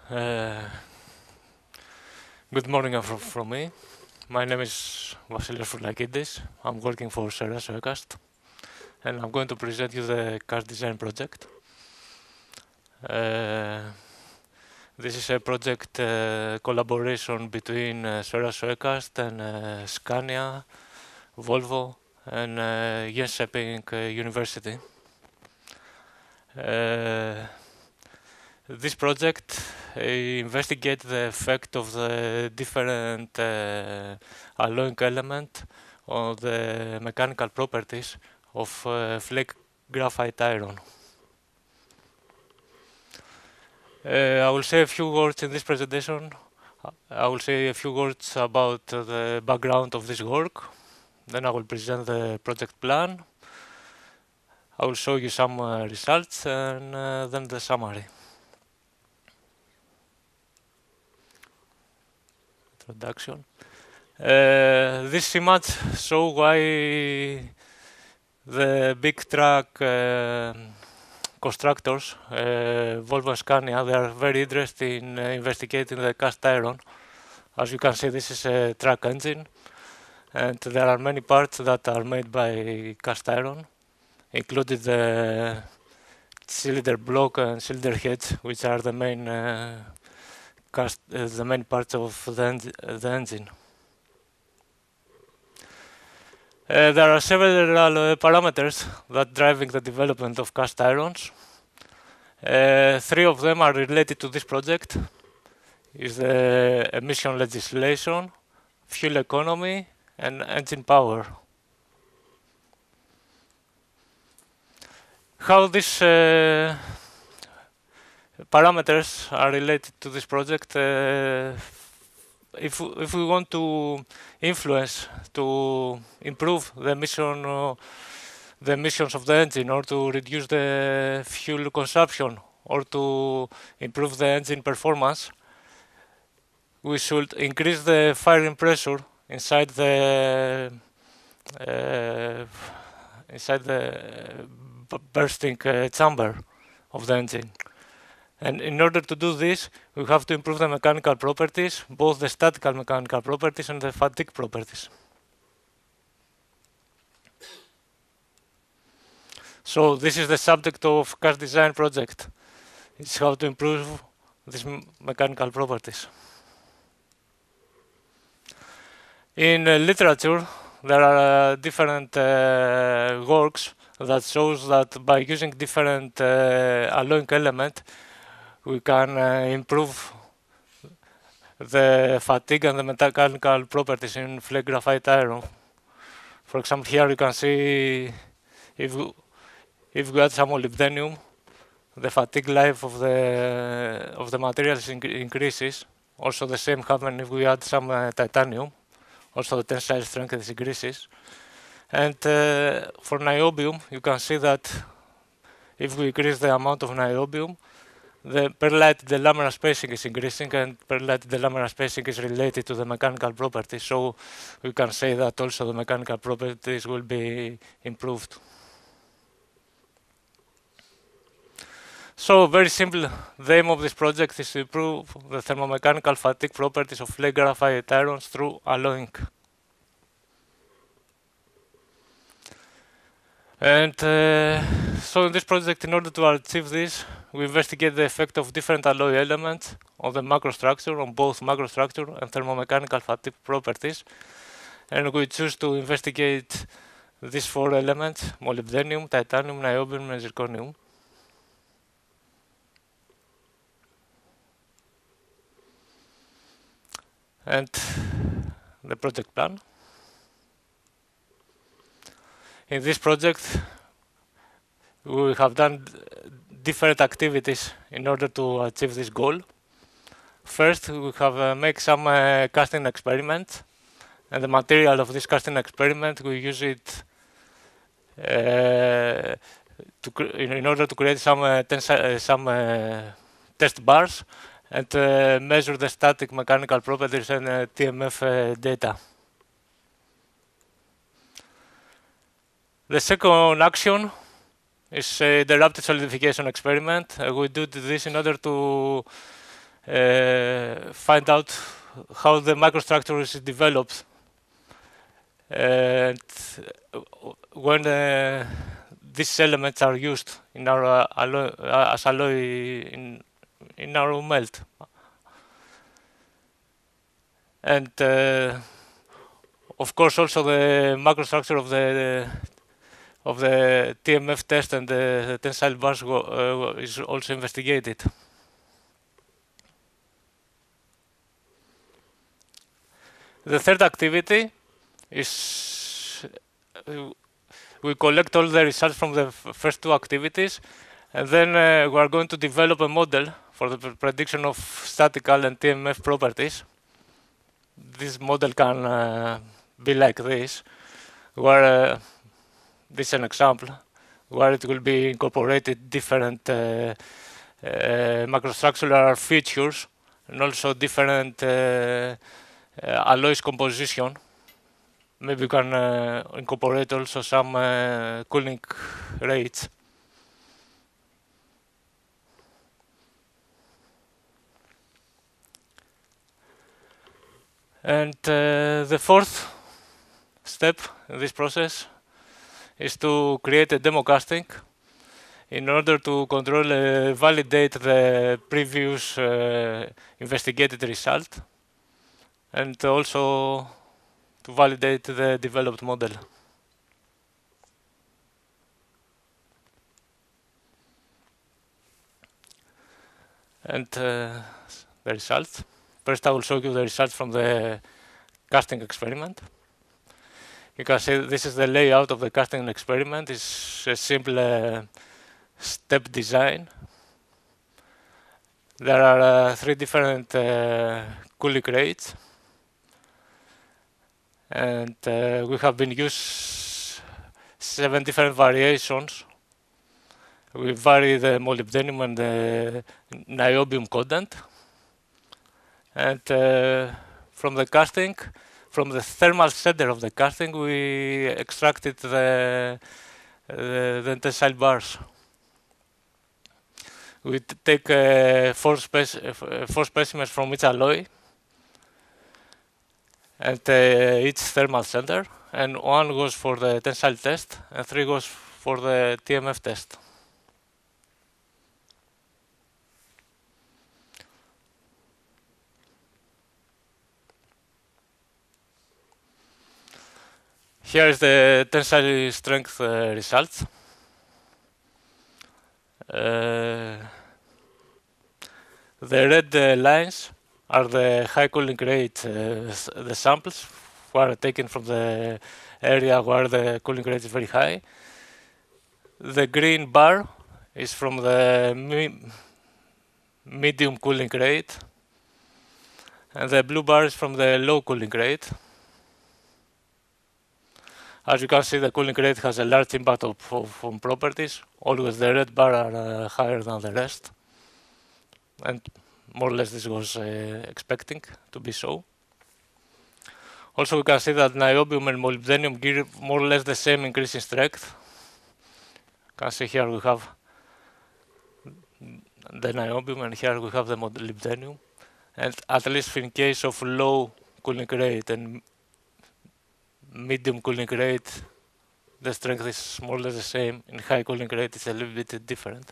Uh, Good morning from me. My name is Vasilis Foulakidis. I'm working for Seras Oecast, and I'm going to present you the cast design project. Uh, this is a project collaboration between Seras Oecast and Scania, Volvo, and Jönköping University. This project investigates the effect of the different alloying element on the mechanical properties of flake graphite iron. I will say a few words in this presentation. I will say a few words about the background of this work. Then I will present the project plan. I will show you some results and then the summary. Introduction. This image shows why the big truck constructors, Volvo and Scania, they are very interested in investigating the cast iron. As you can see, this is a truck engine, and there are many parts that are made by cast iron, including the cylinder block and cylinder heads, which are the main parts of the engine. There are several parameters that driving the development of cast irons. Three of them are related to this project. Is the emission legislation, fuel economy, and engine power. How these parameters are related to this project? If we want to influence to improve the emissions of the engine, or to reduce the fuel consumption, or to improve the engine performance, we should increase the firing pressure inside the bursting chamber of the engine. And in order to do this, we have to improve the mechanical properties, both the statical mechanical properties and the fatigue properties. So this is the subject of cast design project. It's how to improve these mechanical properties. In literature, there are different works that shows that by using different alloying element, we can improve the fatigue and the mechanical properties in flake graphite iron. For example, here you can see if we add some molybdenum, the fatigue life of the materials increases. Also, the same happens if we add some titanium. Also, the tensile strength increases. And for niobium, you can see that if we increase the amount of niobium, the perlite delaminar spacing is increasing, and perlite delaminar spacing is related to the mechanical properties. So we can say that also the mechanical properties will be improved. So very simple, the aim of this project is to improve the thermomechanical fatigue properties of flake graphite irons through alloying. And so in this project, in order to achieve this, we investigate the effect of different alloy elements on the macrostructure, on both macrostructure and thermomechanical fatigue properties. And we choose to investigate these four elements: molybdenum, titanium, niobium, and zirconium. And the project plan. In this project, we have done different activities in order to achieve this goal. First, we have made some casting experiments, and the material of this casting experiment, we use it in order to create some test bars and measure the static mechanical properties and TMF data. The second action is the rapid solidification experiment. We do this in order to find out how the microstructure is developed. And when these elements are used in our alloy, as alloy in our melt. And of course also the macrostructure of the TMF test and the tensile bars is also investigated. The third activity is we collect all the results from the first two activities, and then we are going to develop a model for the prediction of statical and TMF properties. This model can be like this, where this is an example, where it will be incorporated different macrostructural features and also different alloys composition. Maybe you can incorporate also some cooling rates. And the fourth step in this process is to create a demo casting in order to control validate the previous investigated result, and also to validate the developed model. And the results. First I will show you the results from the casting experiment. You can see this is the layout of the casting experiment. It's a simple step design. There are 3 different cooling rates, and we have been used 7 different variations. We vary the molybdenum and the niobium content, and from the casting, from the thermal center of the casting, we extracted the tensile bars. We take 4 specimens from each alloy and each thermal center, and 1 goes for the tensile test and 3 goes for the TMF test. Here is the tensile strength results. The red lines are the high cooling rate, the samples were taken from the area where the cooling rate is very high. The green bar is from the medium cooling rate, and the blue bar is from the low cooling rate. As you can see, the cooling rate has a large impact on properties. Always the red bar are higher than the rest, and more or less this was expecting to be so. Also, we can see that niobium and molybdenum give more or less the same increase in strength. You can see here we have the niobium and here we have the molybdenum. And at least in case of low cooling rate and medium cooling rate, the strength is more or less the same. In high cooling rate, it's a little bit different.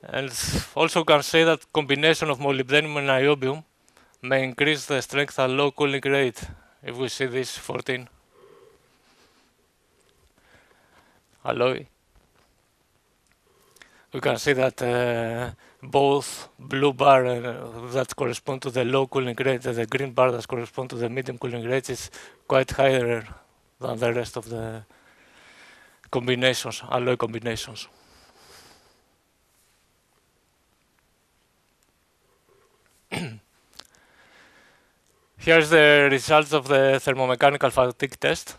And also can say that combination of molybdenum and niobium may increase the strength at low cooling rate. If we see this 14 alloy, we can see that both blue bar that correspond to the low cooling rate and the green bar that correspond to the medium cooling rate is quite higher than the rest of the combinations, alloy combinations. Here's the results of the thermomechanical fatigue test.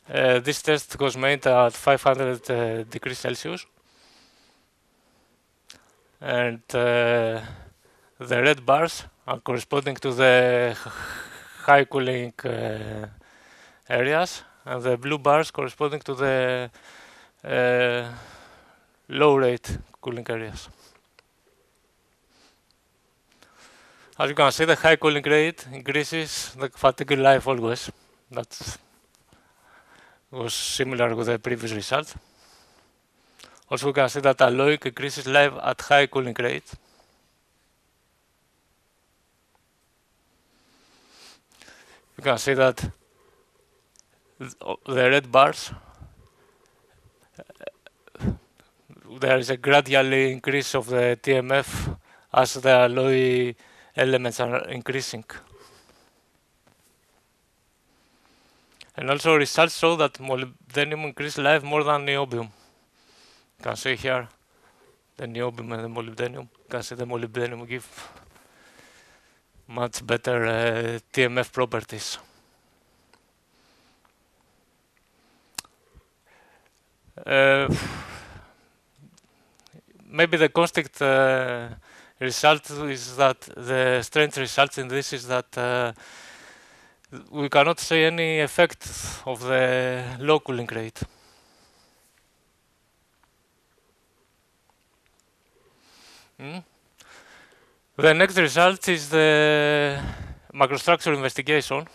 This test was made at 500 degrees Celsius. And the red bars are corresponding to the high cooling areas, and the blue bars corresponding to the low rate cooling areas. As you can see, the high cooling rate increases the fatigue life always. That was similar with the previous result. Also, we can see that alloying increases life at high cooling rate. You can see that the red bars, there is a gradual increase of the TMF as the alloy elements are increasing. And also results show that molybdenum increase life more than niobium. You can see here the niobium and the molybdenum. You can see the molybdenum give much better TMF properties. Maybe the constant result is that the strange result in this is that we cannot see any effect of the low cooling rate. The next result is the macrostructure investigation.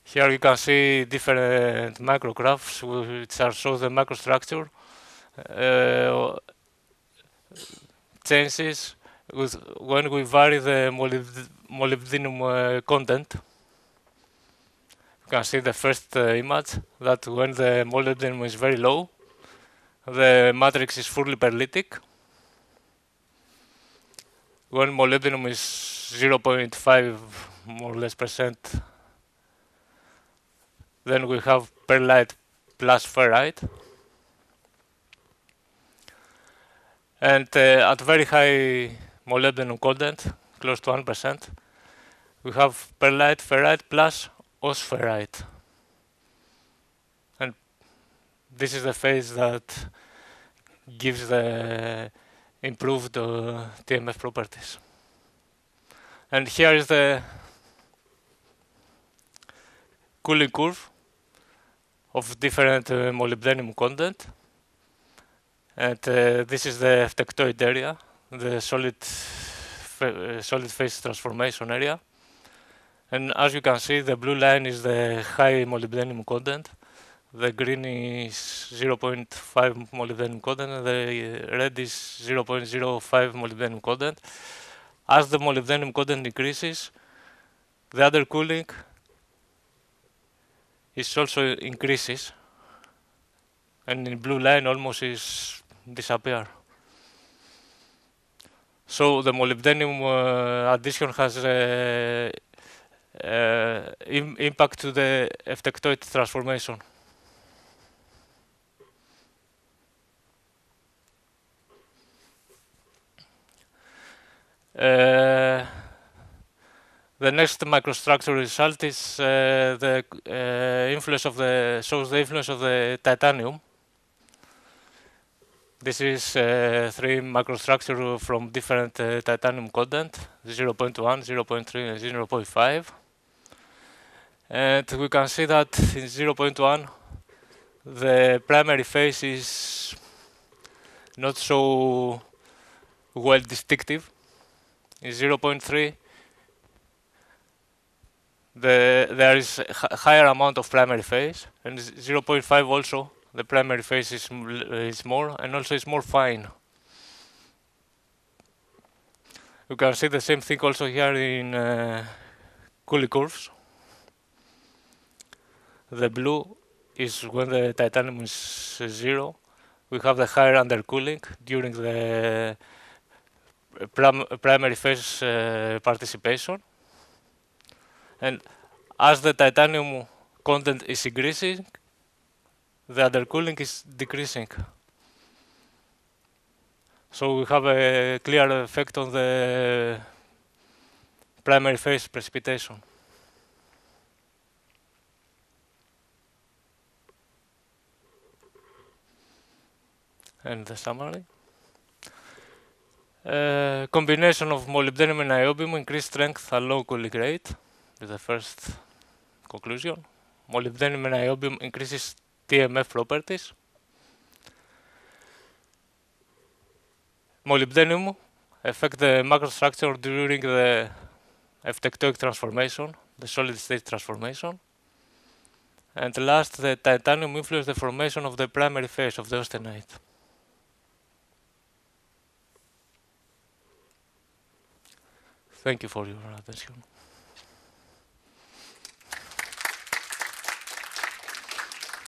Here you can see different macrographs which are show the macrostructure changes with when we vary the molybdenum content. You can see the first image that when the molybdenum is very low, the matrix is fully perlitic. When molybdenum is 0.5 more or less percent, then we have perlite plus ferrite. And at very high molybdenum content, close to 1%, we have perlite ferrite plus osferrite. And this is the phase that gives the improved TMF properties. And here is the cooling curve of different molybdenum content. And this is the eftectoid area, the solid phase transformation area. And as you can see, the blue line is the high molybdenum content, the green is 0.5 molybdenum content, and the red is 0.05 molybdenum content. As the molybdenum content increases, the other cooling is also increases, and in blue line almost is disappear. So the molybdenum addition has impact to the eftectoid transformation. The next microstructure result is the influence of the titanium. This is three microstructure from different titanium content, 0.1, 0.3, and 0.5. And we can see that in 0.1 the primary phase is not so well distinctive. In 0.3 there is a higher amount of primary phase, and 0.5 also the primary phase is more, and also is more fine. You can see the same thing also here in cooling curves. The blue is when the titanium is 0. We have the higher undercooling during the primary phase participation. And as the titanium content is increasing, the undercooling is decreasing. So we have a clear effect on the primary phase precipitation. And the summary. Combination of molybdenum and niobium increased strength at low cooling rate is the first conclusion. Molybdenum and niobium increases TMF properties. molybdenum affect the macrostructure during the F-tectonic transformation, the solid state transformation. And last, the titanium influenced the formation of the primary phase of the austenite. Thank you for your attention.